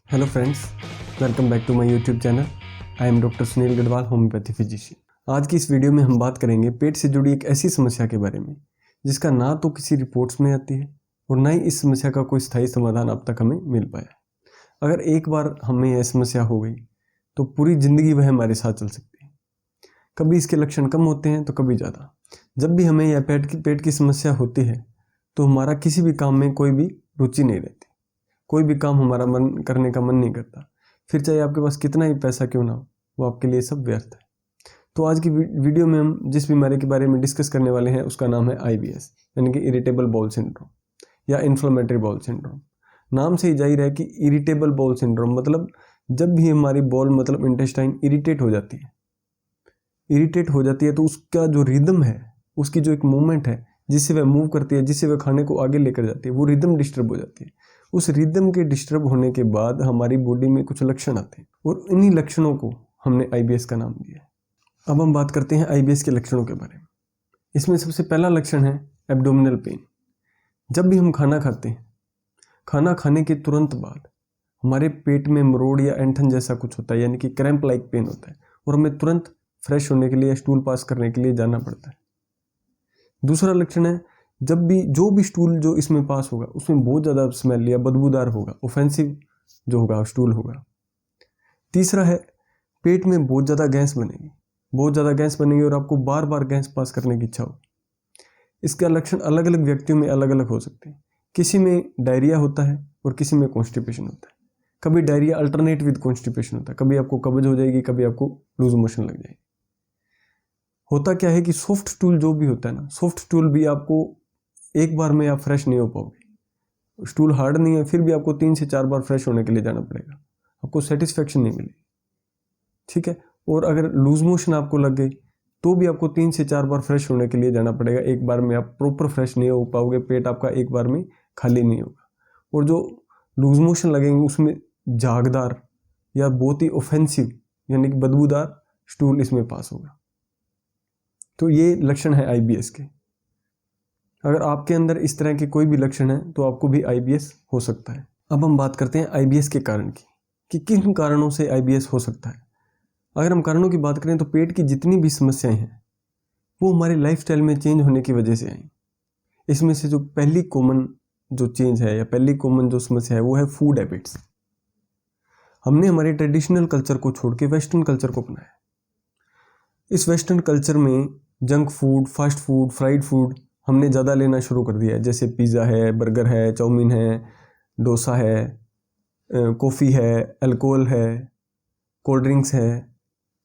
Hello friends, welcome back to my YouTube channel. I am doctor Sunil Garhwal, homeopathy physician. आज की इस video में हम बात करेंगे पेट से जुड़ी एक ऐसी समस्या के बारे में जिसका ना तो किसी रिपोर्ट्स में आती है और ना ही इस समस्या का कोई स्थायी समाधान अब तक हमें मिल पाया। अगर एक बार हमें यह समस्या हो गई तो पूरी ज़िंदगी वह हमारे साथ चल सकती है। कभी इसके लक्षण कम होते हैं तो कभी ज़्यादा। जब भी हमें यह पेट की समस्या होती है तो हमारा किसी भी काम में कोई भी रुचि नहीं रहती, कोई भी काम हमारा मन करने का मन नहीं करता। फिर चाहे आपके पास कितना ही पैसा क्यों ना हो, वो आपके लिए सब व्यर्थ है। तो आज की वीडियो में हम जिस बीमारी के बारे में डिस्कस करने वाले हैं उसका नाम है IBS, यानी कि इरिटेबल बाउल सिंड्रोम या इन्फ्लेमेटरी बाउल सिंड्रोम। नाम से ही जाहिर है कि इरिटेबल बाउल सिंड्रोम मतलब जब भी हमारी बाउल मतलब इंटेस्टाइन इरिटेट हो जाती है तो उसका जो रिदम है, उसकी जो एक मूवमेंट है जिससे वह मूव करती है, जिससे वह खाने को आगे लेकर जाती है, वो रिदम डिस्टर्ब हो जाती है। उस रिदम के डिस्टर्ब होने के बाद हमारी बॉडी में कुछ लक्षण आते हैं और इन्हीं लक्षणों को हमने IBS का नाम दिया है। अब हम बात करते हैं IBS के लक्षणों के बारे में। इसमें सबसे पहला लक्षण है एब्डोमिनल पेन। जब भी हम खाना खाते हैं, खाना खाने के तुरंत बाद हमारे पेट में मरोड़ या ऐंठन जैसा कुछ होता है, यानी कि क्रैम्प लाइक पेन होता है और हमें तुरंत फ्रेश होने के लिए या स्टूल पास करने के लिए जाना पड़ता है। दूसरा लक्षण है जब भी जो भी स्टूल जो इसमें पास होगा उसमें बहुत ज़्यादा स्मेल या बदबूदार होगा, ऑफेंसिव जो होगा स्टूल होगा। तीसरा है पेट में बहुत ज़्यादा गैस बनेगी और आपको बार बार गैस पास करने की इच्छा हो। इसका लक्षण अलग अलग व्यक्तियों में अलग अलग हो सकते हैं। किसी में डायरिया होता है और किसी में कॉन्स्टिपेशन होता है। कभी डायरिया अल्टरनेट विद कॉन्स्टिपेशन होता है, कभी आपको कब्ज हो जाएगी, कभी आपको लूज मोशन लग जाएगी। होता क्या है कि सॉफ्ट स्टूल जो भी होता है ना, सॉफ्ट स्टूल भी आपको एक बार में आप फ्रेश नहीं हो पाओगे। स्टूल हार्ड नहीं है फिर भी आपको 3 से 4 बार फ्रेश होने के लिए जाना पड़ेगा, आपको सेटिस्फेक्शन नहीं मिलेगी। ठीक है। और अगर लूज मोशन आपको लग गई तो भी आपको 3 से 4 बार फ्रेश होने के लिए जाना पड़ेगा। एक बार में आप प्रॉपर फ्रेश नहीं हो पाओगे, पेट आपका एक बार में खाली नहीं होगा। और जो लूज मोशन लगेंगे उसमें झागदार या बहुत ही ऑफेंसिव यानी कि बदबूदार स्टूल इसमें पास होगा। तो ये लक्षण है IBS के। अगर आपके अंदर इस तरह के कोई भी लक्षण है तो आपको भी IBS हो सकता है। अब हम बात करते हैं IBS के कारण की कि किन कारणों से IBS हो सकता है। अगर हम कारणों की बात करें तो पेट की जितनी भी समस्याएं हैं वो हमारे लाइफस्टाइल में चेंज होने की वजह से आई। इसमें से जो पहली कॉमन जो चेंज है या पहली कॉमन जो समस्या है वो है फूड हैबिट्स। हमने हमारे ट्रेडिशनल कल्चर को छोड़ के वेस्टर्न कल्चर को अपनाया। इस वेस्टर्न कल्चर में junk food, fast food, fried food हमने ज़्यादा लेना शुरू कर दिया है। जैसे पिज़्ज़ा है, बर्गर है, चाउमीन है, डोसा है, कॉफ़ी है, अल्कोहल है, कोल्ड ड्रिंक्स है।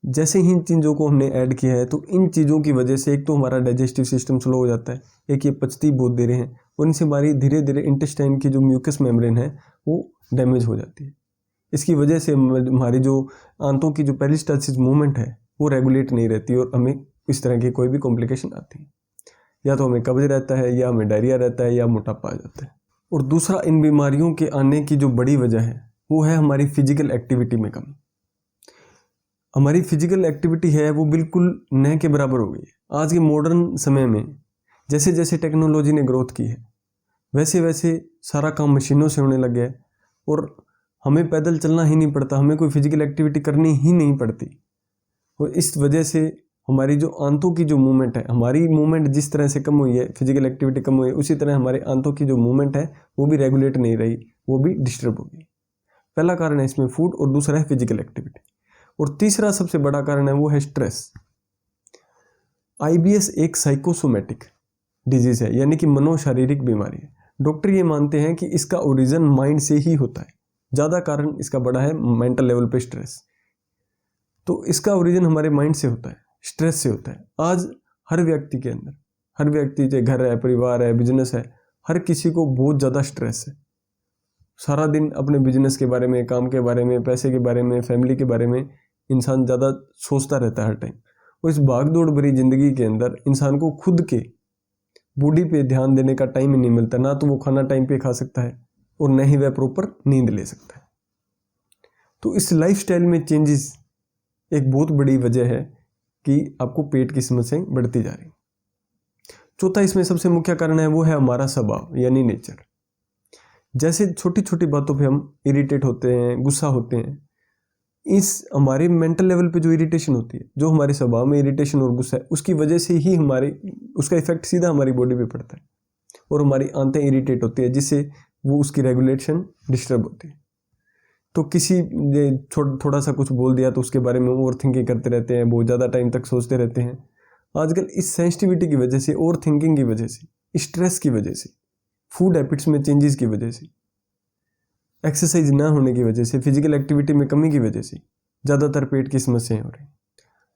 जैसे ही इन चीज़ों को हमने ऐड किया है तो इन चीज़ों की वजह से एक तो हमारा डाइजेस्टिव सिस्टम स्लो हो जाता है, एक ये पचती बहुत दे रहे हैं और इनसे हमारी धीरे धीरे इंटेस्टाइन की जो म्यूकस मेम्ब्रेन है वो डैमेज हो जाती है। इसकी वजह से हमारी जो आंतों की जो पेरिस्टाल्सिस मूवमेंट है वो रेगुलेट नहीं रहती और हमें इस तरह की कोई भी कॉम्प्लिकेशन आती है। या तो हमें कब्ज रहता है या हमें डायरिया रहता है या मोटापा आ जाता है। और दूसरा इन बीमारियों के आने की जो बड़ी वजह है वो है हमारी फिजिकल एक्टिविटी में कमी। हमारी फिजिकल एक्टिविटी है वो बिल्कुल न के बराबर हो गई है। आज के मॉडर्न समय में जैसे जैसे टेक्नोलॉजी ने ग्रोथ की है वैसे वैसे सारा काम मशीनों से होने लग गया है और हमें पैदल चलना ही नहीं पड़ता, हमें कोई फिजिकल एक्टिविटी करनी ही नहीं पड़ती। और इस वजह से हमारी जो आंतों की जो मूवमेंट है, हमारी मूवमेंट जिस तरह से कम हुई है, फिजिकल एक्टिविटी कम हुई है, उसी तरह हमारे आंतों की जो मूवमेंट है वो भी रेगुलेट नहीं रही, वो भी डिस्टर्ब हो गई। पहला कारण है इसमें फूड और दूसरा है फिजिकल एक्टिविटी। और तीसरा सबसे बड़ा कारण है वो है स्ट्रेस। IBS एक साइकोसोमेटिक डिजीज है, यानी कि मनोशारीरिक बीमारी है। डॉक्टर ये मानते हैं कि इसका ओरिजिन माइंड से ही होता है। ज़्यादा कारण इसका बड़ा है मेंटल लेवल पे स्ट्रेस। तो इसका ओरिजिन हमारे माइंड से होता है, स्ट्रेस से होता है। आज हर व्यक्ति के अंदर, हर व्यक्ति चाहे घर है, परिवार है, बिजनेस है, हर किसी को बहुत ज़्यादा स्ट्रेस है। सारा दिन अपने बिजनेस के बारे में, काम के बारे में, पैसे के बारे में, फैमिली के बारे में इंसान ज़्यादा सोचता रहता है हर टाइम। और इस भागदौड़ भरी जिंदगी के अंदर इंसान को खुद के बॉडी पे ध्यान देने का टाइम ही नहीं मिलता। ना तो वो खाना टाइम पे खा सकता है और न ही वह प्रॉपर नींद ले सकता है। तो इस लाइफस्टाइल में चेंजेस एक बहुत बड़ी वजह है कि आपको पेट की समस्याएं बढ़ती जा रही। चौथा इसमें सबसे मुख्य कारण है वो है हमारा स्वभाव यानी नेचर। जैसे छोटी छोटी बातों पे हम इरिटेट होते हैं, गुस्सा होते हैं, इस हमारे मेंटल लेवल पे जो इरिटेशन होती है, जो हमारे स्वभाव में इरिटेशन और गुस्सा है, उसकी वजह से ही उसका इफेक्ट सीधा हमारी बॉडी पे पड़ता है और हमारी आंतें इरिटेट होती है, जिससे वो उसकी रेगुलेशन डिस्टर्ब होती है। तो किसी ने थोड़ा सा कुछ बोल दिया तो उसके बारे में ओवर थिंकिंग करते रहते हैं, बहुत ज़्यादा टाइम तक सोचते रहते हैं। आजकल इस सेंसिटिविटी की वजह से, ओवर थिंकिंग की वजह से, स्ट्रेस की वजह से, फूड हैबिट्स में चेंजेस की वजह से, एक्सरसाइज ना होने की वजह से, फिजिकल एक्टिविटी में कमी की वजह से ज़्यादातर पेट की समस्याएं हो रही हैं।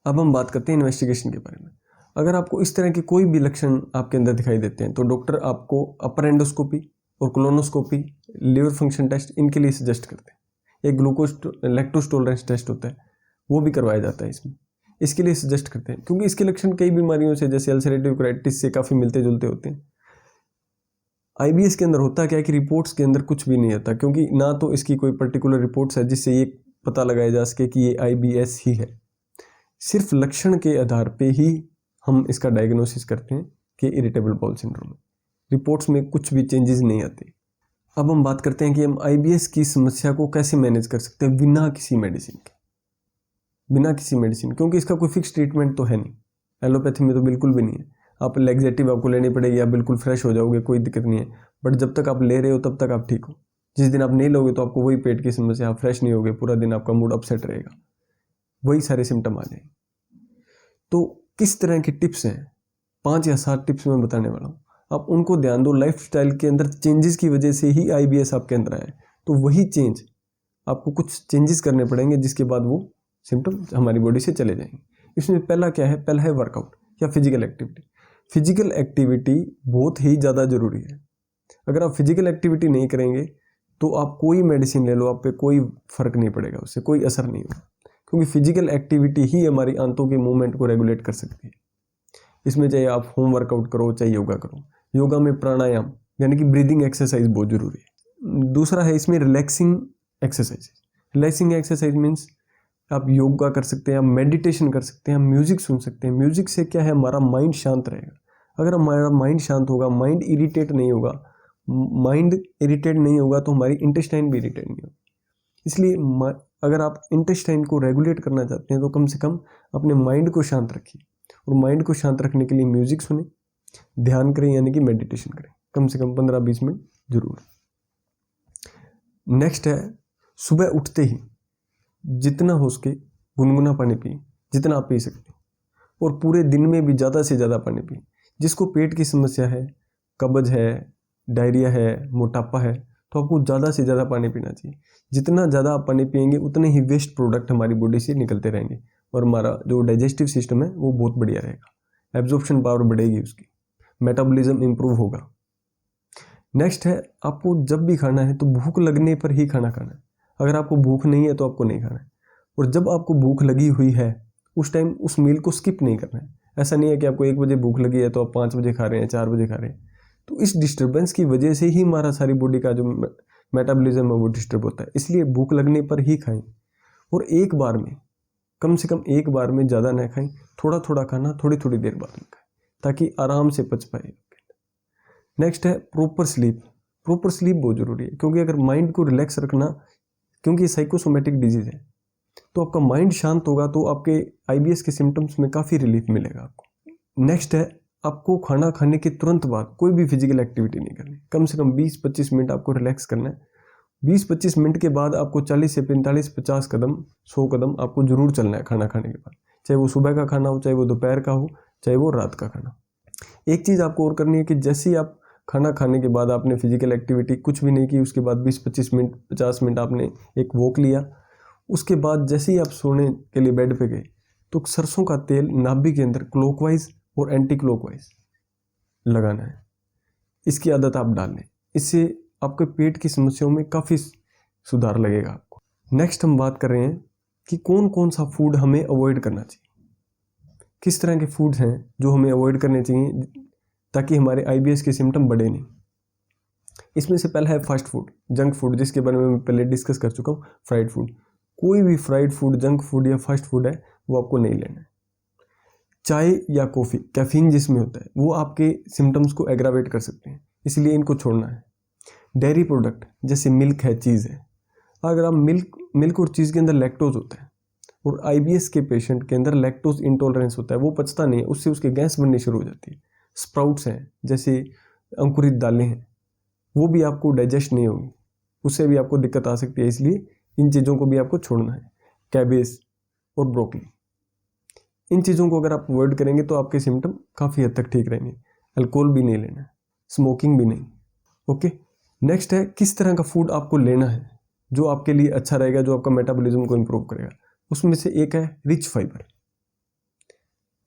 अब हम बात करते हैं इन्वेस्टिगेशन के बारे में। अगर आपको इस तरह के कोई भी लक्षण आपके अंदर दिखाई देते हैं तो डॉक्टर आपको अपर एंडोस्कोपी और कोलोनोस्कोपी, लिवर फंक्शन टेस्ट, इनके लिए सजेस्ट करते हैं। एक लैक्टोज टॉलरेंस टेस्ट होता है, वो भी करवाया जाता है इसमें, इसके लिए सजेस्ट करते हैं, क्योंकि इसके लक्षण कई बीमारियों से जैसे अल्सरेटिव कोलाइटिस से काफ़ी मिलते जुलते होते हैं। IBS के अंदर होता क्या है कि रिपोर्ट्स के अंदर कुछ भी नहीं होता, क्योंकि ना तो इसकी कोई पर्टिकुलर रिपोर्ट्स है जिससे ये पता लगाया जा सके कि ये IBS ही है। सिर्फ लक्षण के आधार पे ही हम इसका डायग्नोसिस करते हैं कि इरिटेबल बाउल सिंड्रोम है। रिपोर्ट्स में कुछ भी चेंजेस नहीं आते। अब हम बात करते हैं कि हम IBS की समस्या को कैसे मैनेज कर सकते हैं बिना किसी मेडिसिन के, क्योंकि इसका कोई फिक्स ट्रीटमेंट तो है नहीं। एलोपैथी में तो बिल्कुल भी नहीं है। आप लैक्सेटिव आपको लेनी पड़ेगी, आप बिल्कुल फ्रेश हो जाओगे, कोई दिक्कत नहीं है, बट जब तक आप ले रहे हो तब तक आप ठीक हो। जिस दिन आप नहीं लोगे तो आपको वही पेट की समस्या, आप फ्रेश नहीं होगे, पूरा दिन आपका मूड अपसेट रहेगा, वही सारे सिम्टम आ जाएंगे। तो किस तरह की टिप्स हैं, 5 या 7 टिप्स मैं बताने वाला हूँ, आप उनको ध्यान दो। लाइफस्टाइल के अंदर चेंजेस की वजह से ही IBS आपके अंदर आया है, तो वही चेंज आपको कुछ चेंजेस करने पड़ेंगे, जिसके बाद वो सिम्टम हमारी बॉडी से चले जाएंगे। इसमें पहला क्या है, पहला है वर्कआउट या फिजिकल एक्टिविटी। फिजिकल एक्टिविटी बहुत ही ज़्यादा ज़रूरी है। अगर आप फिजिकल एक्टिविटी नहीं करेंगे तो आप कोई मेडिसिन ले लो, आप पे कोई फ़र्क नहीं पड़ेगा, उससे कोई असर नहीं होगा, क्योंकि फिजिकल एक्टिविटी ही हमारी आंतों के मूवमेंट को रेगुलेट कर सकती है। इसमें चाहे आप होम वर्कआउट करो, चाहे योगा करो। योगा में प्राणायाम यानी कि ब्रीदिंग एक्सरसाइज बहुत ज़रूरी है। दूसरा है इसमें relaxing exercise. Relaxing exercise means आप योगा कर सकते हैं, आप मेडिटेशन कर सकते हैं, म्यूज़िक सुन सकते हैं। म्यूज़िक से क्या है, हमारा माइंड शांत रहेगा। अगर हमारा माइंड शांत होगा, माइंड इरिटेट नहीं होगा, तो हमारी इंटेस्टाइन भी इरिटेट नहीं होगी। इसलिए अगर आप इंटेस्टाइन को रेगुलेट करना चाहते हैं तो कम से कम अपने माइंड को शांत रखिए, और माइंड को शांत रखने के लिए म्यूज़िक सुने, ध्यान करें यानी कि मेडिटेशन करें, कम से कम 15-20 मिनट जरूर। नेक्स्ट है, सुबह उठते ही जितना हो सके गुनगुना पानी पिए, जितना आप पी सकते हैं, और पूरे दिन में भी ज़्यादा से ज़्यादा पानी पिए। जिसको पेट की समस्या है, कब्ज है, डायरिया है, मोटापा है, तो आपको ज़्यादा से ज़्यादा पानी पीना चाहिए। जितना ज़्यादा आप पानी पिएंगे उतने ही वेस्ट प्रोडक्ट हमारी बॉडी से निकलते रहेंगे, और हमारा जो डाइजेस्टिव सिस्टम है वो बहुत बढ़िया रहेगा, एब्जॉर्प्शन पावर बढ़ेगी, उसकी मेटाबॉलिज्म इंप्रूव होगा। नेक्स्ट है, आपको जब भी खाना है तो भूख लगने पर ही खाना खाना है। अगर आपको भूख नहीं है तो आपको नहीं खाना है, और जब आपको भूख लगी हुई है उस टाइम उस मील को स्किप नहीं करना है। ऐसा नहीं है कि आपको 1 बजे भूख लगी है तो आप 5 बजे खा रहे हैं, 4 बजे खा रहे हैं। तो इस डिस्टर्बेंस की वजह से ही हमारा सारी बॉडी का जो मेटाबॉलिज्म है वो डिस्टर्ब होता है। इसलिए भूख लगने पर ही खाएं, और एक बार में, कम से कम एक बार में ज़्यादा ना खाएं, थोड़ा थोड़ा खाना थोड़ी थोड़ी देर बाद में खाएं, ताकि आराम से पच पाए। नेक्स्ट है प्रॉपर स्लीप। प्रॉपर स्लीप बहुत ज़रूरी है, क्योंकि अगर माइंड को रिलैक्स रखना, क्योंकि ये साइकोसोमेटिक डिजीज़ है, तो आपका माइंड शांत होगा तो आपके IBS के सिम्टम्स में काफ़ी रिलीफ मिलेगा आपको। नेक्स्ट है, आपको खाना खाने के तुरंत बाद कोई भी फिजिकल एक्टिविटी नहीं करनी। कम से कम 20-25 मिनट आपको रिलैक्स करना है। 20-25 मिनट के बाद आपको 40 से 45-50 कदम, 100 कदम आपको जरूर चलना है खाना खाने के बाद, चाहे वो सुबह का खाना हो, चाहे वो दोपहर का हो, चाहे वो रात का खाना। एक चीज़ आपको और करनी है कि जैसे ही आप खाना खाने के बाद आपने फिजिकल एक्टिविटी कुछ भी नहीं की, उसके बाद 20-25 मिनट 50 मिनट आपने एक वॉक लिया, उसके बाद जैसे ही आप सोने के लिए बेड पे गए तो सरसों का तेल नाभि के अंदर क्लॉकवाइज और एंटी क्लॉकवाइज लगाना है। इसकी आदत आप डाल लें, इससे आपके पेट की समस्याओं में काफ़ी सुधार लगेगा आपको। नेक्स्ट हम बात कर रहे हैं कि कौन कौन सा फूड हमें अवॉइड करना चाहिए, किस तरह के फूड्स हैं जो हमें अवॉइड करने चाहिए ताकि हमारे IBS के सिम्टम बढ़े नहीं। इसमें से पहला है फास्ट फूड, जंक फूड, जिसके बारे में मैं पहले डिस्कस कर चुका हूँ। फ्राइड फूड, कोई भी फ्राइड फूड, जंक फूड या फास्ट फूड है वो आपको नहीं लेना है। चाय या कॉफ़ी, कैफीन जिसमें होता है, वो आपके सिम्टम्स को एग्रावेट कर सकते हैं, इसलिए इनको छोड़ना है। डेयरी प्रोडक्ट जैसे मिल्क है, चीज़ है, अगर आप मिल्क और चीज़ के अंदर लैक्टोज होता है और आईबीएस के पेशेंट के अंदर लैक्टोज इंटॉलरेंस होता है, वो पचता नहीं है, उससे उसके गैस बननी शुरू हो जाती है। स्प्राउट्स हैं जैसे अंकुरित दालें हैं, वो भी आपको डाइजेस्ट नहीं होगी, उससे भी आपको दिक्कत आ सकती है, इसलिए इन चीज़ों को भी आपको छोड़ना है। कैबेज और ब्रोकली, इन चीज़ों को अगर आप अवॉइड करेंगे तो आपके सिम्टम काफ़ी हद तक ठीक रहेंगे। अल्कोहल भी नहीं लेना है, स्मोकिंग भी नहीं। ओके, नेक्स्ट है किस तरह का फूड आपको लेना है जो आपके लिए अच्छा रहेगा, जो आपका मेटाबॉलिज्म को इम्प्रूव करेगा। उसमें से एक है रिच फाइबर,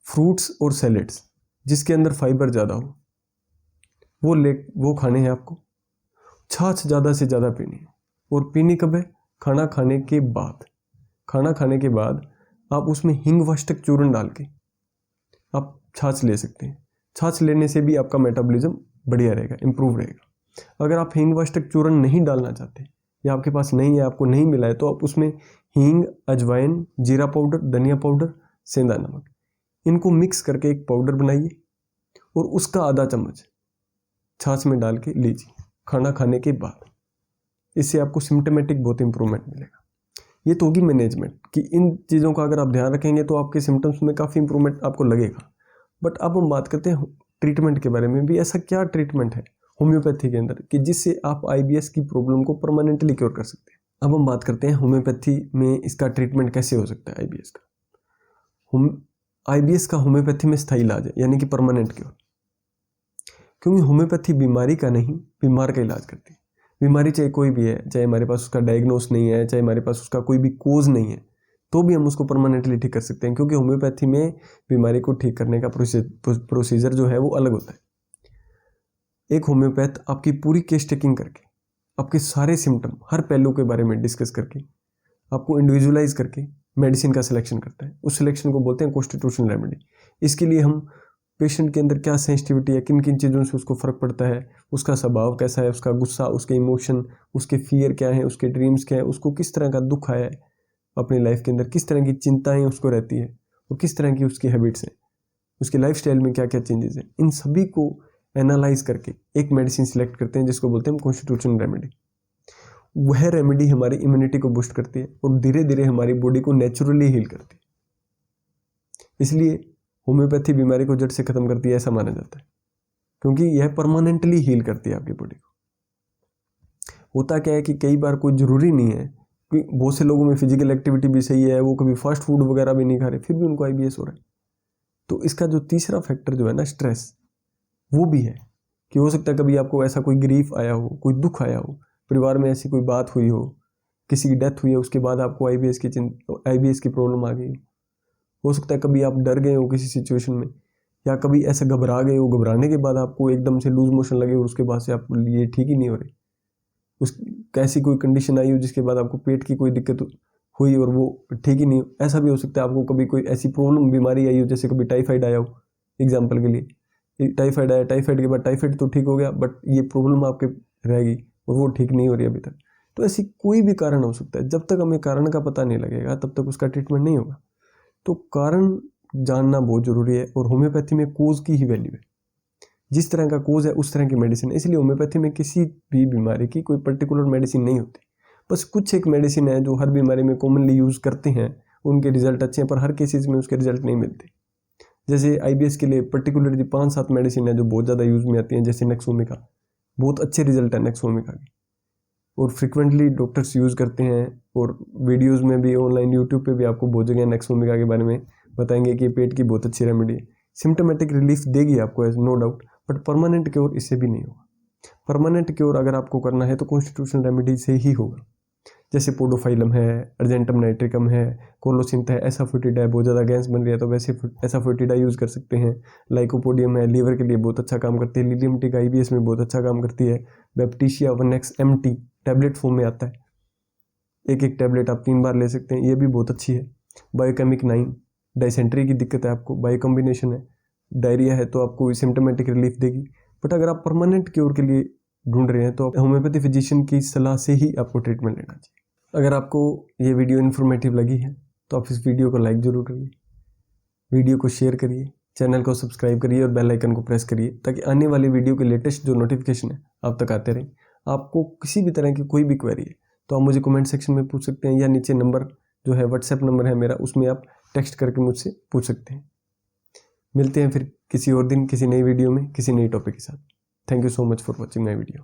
फ्रूट्स और सैलेड्स जिसके अंदर फाइबर ज़्यादा हो, वो खाने हैं आपको। छाछ ज़्यादा से ज़्यादा पीनी है, और पीनी कब है? खाना खाने के बाद। खाना खाने के बाद आप उसमें हींग वाष्टक चूर्ण डाल के आप छाछ ले सकते हैं। छाछ लेने से भी आपका मेटाबॉलिज्म बढ़िया रहेगा, इम्प्रूव रहेगा। अगर आप हींग वाष्टक चूर्ण नहीं डालना चाहते या आपके पास नहीं है, आपको नहीं मिला है, तो आप उसमें हींग, अजवाइन, जीरा पाउडर, धनिया पाउडर, सेंधा नमक, इनको मिक्स करके एक पाउडर बनाइए और उसका आधा चम्मच छाछ में डाल के लीजिए खाना खाने के बाद। इससे आपको सिम्टमेटिक बहुत इंप्रूवमेंट मिलेगा। ये तो होगी मैनेजमेंट कि इन चीज़ों का अगर आप ध्यान रखेंगे तो आपके सिम्टम्स में काफ़ी इंप्रूवमेंट आपको लगेगा। बट अब हम बात करते हैं ट्रीटमेंट के बारे में भी। ऐसा क्या ट्रीटमेंट है होम्योपैथी के अंदर कि जिससे आप आईबीएस की प्रॉब्लम को परमानेंटली क्योर कर सकते हैं। अब हम बात करते हैं होम्योपैथी में इसका ट्रीटमेंट कैसे हो सकता है आईबीएस का। आईबीएस का होम्योपैथी में स्थायी इलाज है, यानी कि परमानेंट क्योर। क्योंकि होम्योपैथी बीमारी का नहीं, बीमार का इलाज करती है। बीमारी चाहे कोई भी है, चाहे हमारे पास उसका डायग्नोस नहीं है, चाहे हमारे पास उसका कोई भी कोज नहीं है, तो भी हम उसको परमानेंटली ठीक कर सकते हैं। क्योंकि होम्योपैथी में बीमारी को ठीक करने का प्रोसीजर जो है वो अलग होता है। एक होम्योपैथ आपकी पूरी केस टेकिंग करके, आपके सारे सिम्टम, हर पहलू के बारे में डिस्कस करके, आपको इंडिविजुअलाइज करके मेडिसिन का सिलेक्शन करता है। उस सिलेक्शन को बोलते हैं कॉन्स्टिट्यूशनल रेमेडी। इसके लिए हम पेशेंट के अंदर क्या सेंसिटिविटी है, किन किन चीज़ों से उसको फ़र्क पड़ता है, उसका स्वभाव कैसा है, उसका गुस्सा, उसके इमोशन, उसके फियर क्या है, उसके ड्रीम्स क्या है, उसको किस तरह का दुख आया है अपनी लाइफ के अंदर, किस तरह की चिंताएं उसको रहती है और किस तरह की उसकी हैबिट्स हैं, उसके लाइफस्टाइल में क्या क्या चेंजेस हैं, इन सभी को एनालाइज करके एक मेडिसिन सिलेक्ट करते हैं जिसको बोलते हैं हम कॉन्स्टिट्यूशनल रेमेडी। वह रेमेडी हमारी इम्यूनिटी को बूस्ट करती है और धीरे धीरे हमारी बॉडी को नेचुरली हील करती है। इसलिए होम्योपैथी बीमारी को जड़ से खत्म करती है ऐसा माना जाता है, क्योंकि यह परमानेंटली हील करती है आपकी बॉडी को। होता क्या है कि कई बार कोई ज़रूरी नहीं है कि बहुत से लोगों में फिजिकल एक्टिविटी भी सही है, वो कभी फास्ट फूड वगैरह भी नहीं खा रहे, फिर भी उनको आईबीएस हो रहा है। तो इसका जो तीसरा फैक्टर जो है ना, स्ट्रेस, वो भी है कि हो सकता है कभी आपको ऐसा कोई ग्रीफ आया हो, कोई दुख आया हो, परिवार में ऐसी कोई बात हुई हो, किसी की डेथ हुई है, उसके बाद आपको आईबीएस की प्रॉब्लम आ गई हो सकता है कभी आप डर गए हो किसी सिचुएशन में, या कभी ऐसे घबरा गए हो, घबराने के बाद आपको एकदम से लूज मोशन लगे और उसके बाद से आप ये ठीक ही नहीं हो रहे। उस कैसी कोई कंडीशन आई हो जिसके बाद आपको पेट की कोई दिक्कत हुई और वो ठीक ही नहीं हो। ऐसा भी हो सकता है आपको कभी कोई ऐसी प्रॉब्लम, बीमारी आई हो, जैसे कभी टाइफाइड आया हो एग्जाम्पल के लिए, टाइफाइड आया, टाइफाइड के बाद टाइफाइड तो ठीक हो गया, बट ये प्रॉब्लम आपके रहेगी और वो ठीक नहीं हो रही अभी तक। तो ऐसी कोई भी कारण हो सकता है। जब तक हमें कारण का पता नहीं लगेगा तब तक उसका ट्रीटमेंट नहीं होगा। तो कारण जानना बहुत ज़रूरी है, और होम्योपैथी में कोज की ही वैल्यू है। जिस तरह का कोज है उस तरह की मेडिसिन है। इसलिए होम्योपैथी में किसी भी बीमारी की कोई पर्टिकुलर मेडिसिन नहीं होती, बस कुछ एक मेडिसिन है जो हर बीमारी में कॉमनली यूज़ करते हैं, उनके रिजल्ट अच्छे हैं, पर हर केसेस में उसके रिजल्ट नहीं मिलते। जैसे आईबीएस के लिए पर्टिकुलरली 5-7 मेडिसिन है जो बहुत ज़्यादा यूज़ में आती हैं, जैसे नेक्सोमिका, बहुत अच्छे रिजल्ट है नेक्सोमिका के, और फ्रिक्वेंटली डॉक्टर्स यूज़ करते हैं, और वीडियोस में भी, ऑनलाइन यूट्यूब पे भी आपको बहुत जगह नेक्सोमिका के बारे में बताएंगे कि पेट की बहुत अच्छी रेमेडी है। सिम्टोमेटिक रिलीफ देगी आपको, no doubt, but permanent cure इससे भी नहीं होगा। परमानेंट क्योर अगर आपको करना है तो कॉन्स्टिट्यूशनल रेमेडी से ही होगा। जैसे पोडोफाइलम है, अर्जेंटम नाइट्रिकम है, कोलोसिंथ है, एसाफोटिडा है, बहुत ज़्यादा गैस बन रही है तो वैसे एसाफोटिडा यूज़ कर सकते हैं। लाइकोपोडियम है, लीवर के लिए बहुत अच्छा काम करती है। लिलियम टिक आईबीएस में बहुत अच्छा काम करती है। बैप्टीशिया 1X MT टैबलेट फॉर्म में आता है, एक टैबलेट आप 3 बार ले सकते हैं, ये भी बहुत अच्छी है। बायोकेमिक 9, डाइसेंट्री की दिक्कत है आपको, बायो कॉम्बिनेशन है, डायरिया है, तो आपको सिम्टोमेटिक रिलीफ देगी। बट अगर आप परमानेंट क्योर के लिए ढूंढ रहे हैं तो होम्योपैथी फिजिशियन की सलाह से ही आपको ट्रीटमेंट लेना चाहिए। अगर आपको ये वीडियो इन्फॉर्मेटिव लगी है तो आप इस वीडियो को लाइक ज़रूर करिए, वीडियो को शेयर करिए, चैनल को सब्सक्राइब करिए और बेल आइकन को प्रेस करिए, ताकि आने वाली वीडियो के लेटेस्ट जो नोटिफिकेशन है आप तक आते रहें। आपको किसी भी तरह की कोई भी क्वेरी है तो आप मुझे कमेंट सेक्शन में पूछ सकते हैं, या नीचे नंबर जो है व्हाट्सएप नंबर है मेरा, उसमें आप टेक्स्ट करके मुझसे पूछ सकते हैं। मिलते हैं फिर किसी और दिन किसी नई वीडियो में किसी नई टॉपिक के साथ। Thank you so much for watching my video.